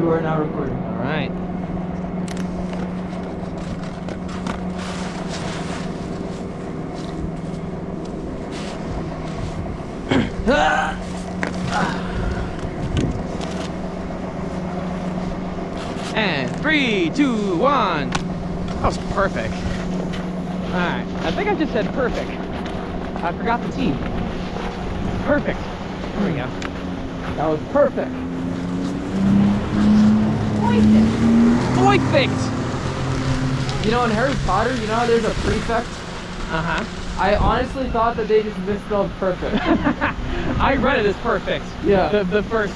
You are now recording. All right. And 3, 2, 1. That was perfect. All right. I think I just said perfect. I forgot the T. Perfect. There we go. That was perfect. Perfect. You know, in Harry Potter, you know how there's a prefect? Uh-huh. I honestly thought that they just misspelled perfect. I read it as perfect. Yeah. The first,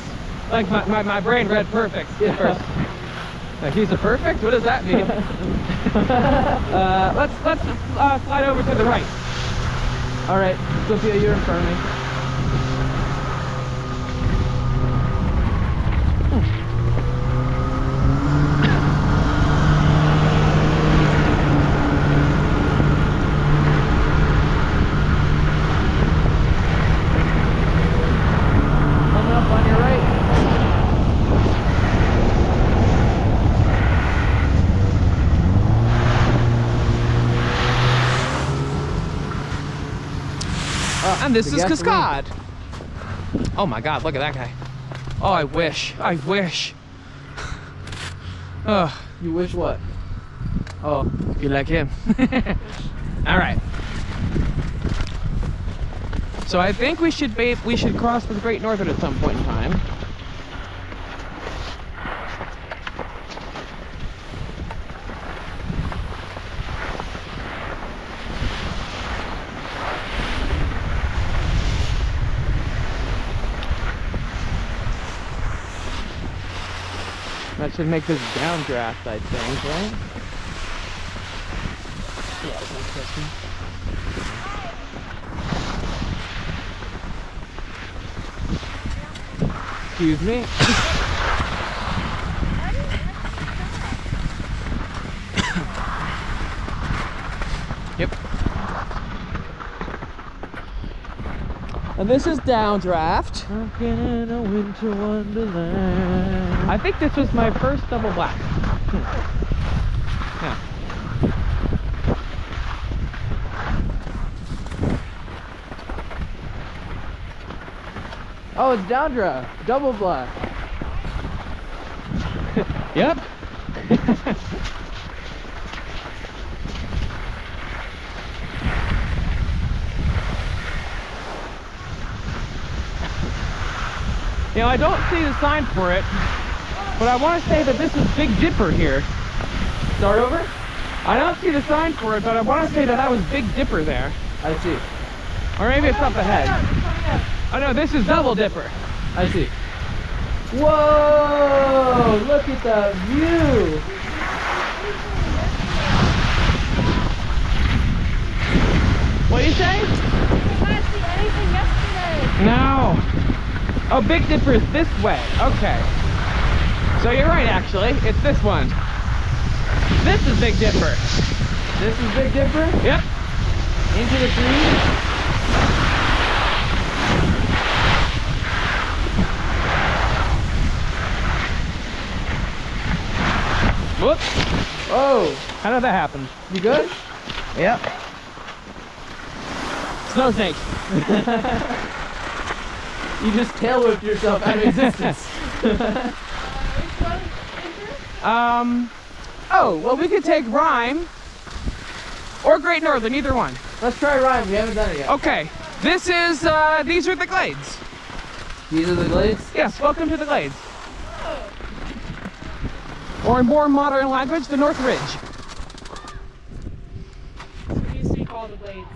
like my brain read perfect Yeah. first. Like, he's a perfect? What does that mean? Let's slide over to the right. All right, Sophia, you're in front of me. Coming up on your right. And this the is gasoline. Cascade. Oh my God, look at that guy. Oh, I wish. Oh, You wish what? Oh, be like him. All right. So I think we should cross the Great Northern at some point in time. That should make this downdraft, I think, right? Yeah, that's interesting. Excuse me. Yep. And this is downdraft. Walking in a winter wonderland. I think this was my first double black. Yeah. Oh, it's downdraft, double black. Yep. You know, I don't see the sign for it, but I want to say that this is Big Dipper here. Start over? I don't see the sign for it, but I want to say that was Big Dipper there. I see. Or maybe it's up ahead. Oh no, this is Double Dipper. I see. Whoa! Look at the view! What do you say? I can't see anything yesterday. No. Oh, Big Dipper is this way. Okay. So you're right, actually. It's this one. This is Big Dipper. This is Big Dipper? Yep. Into the trees? Whoops. Oh, How did that happen? you good? Yep. Snow snake. You just tail whipped yourself out of existence. Oh, well, we could take Rhyme or Great Northern, either one. Let's try Rhyme, we haven't done it yet. Okay. This is, these are the Glades. These are the glades? Yes, welcome to the Glades. Or in more modern language, the North Ridge. So we used to call the blades.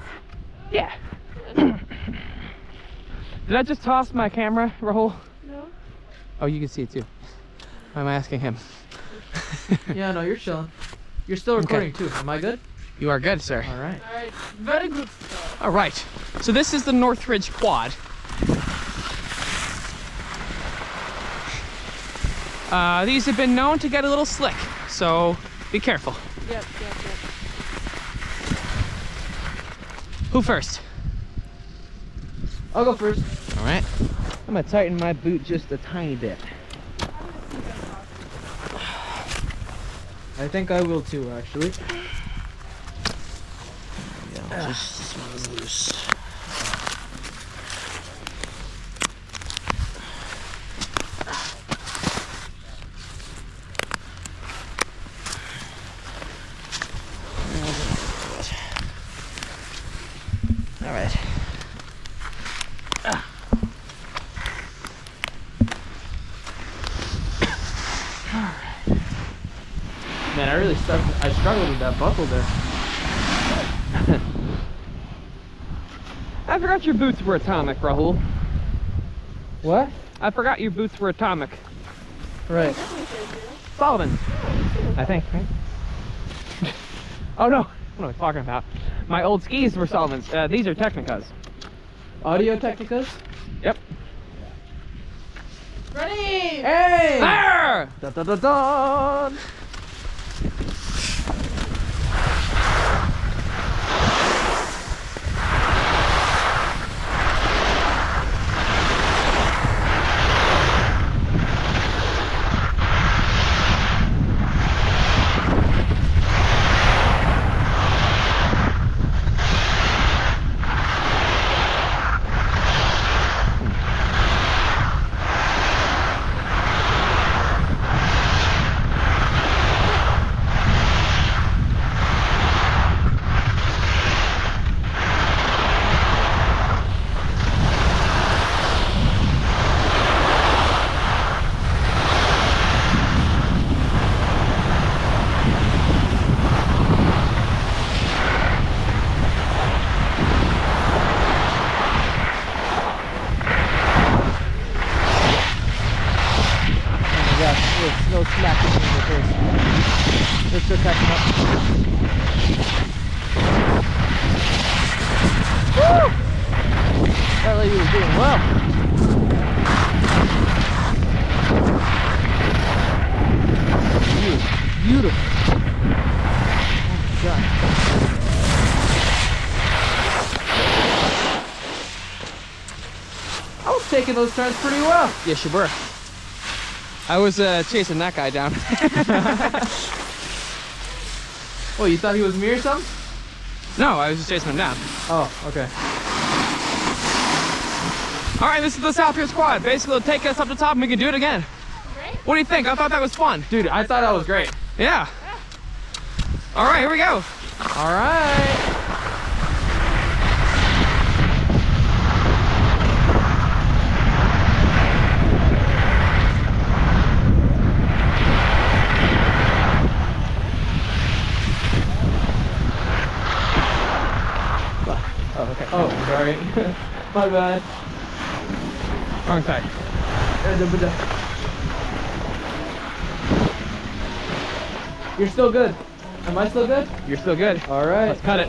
Yeah. Did I just toss my camera, Rahul? No? Oh, you can see it too. Why am I asking him? Yeah, no, you're chilling. You're still recording too. Am I good? You are good, sir. All right. Alright, very good stuff. All right. So this is the North Ridge Quad. These have been known to get a little slick, so be careful. Yep. Who first? I'll go first. All right. I'm gonna tighten my boot just a tiny bit. I think I will too, actually. Yeah, just this one is loose. All right. Man, I struggled with that buckle there. I forgot your boots were atomic, Rahul. What? I forgot your boots were atomic. Right. Sullivan, I think, right? Oh no, what am I talking about? My old skis were Sullivan's. These are Technicas. Audio Technicas? Yep. Ready? Hey! There! Da da da da! No smacking in the face. Let's go catching up. Woo! That lady was doing well. Beautiful. Oh my God. I was taking those turns pretty well. Yes, you were. I was chasing that guy down. Oh, you thought he was me or something? No, I was just chasing him down. Oh, okay. All right, this is the South Pier Squad. Basically, it'll take us up the top and we can do it again. Great. What do you think? I thought that was fun. Dude, I thought that was great. Yeah. All right, here we go. All right. Oh, okay. Oh, sorry. My bad. Wrong side. You're still good. Am I still good? You're still good. All right. Let's cut it.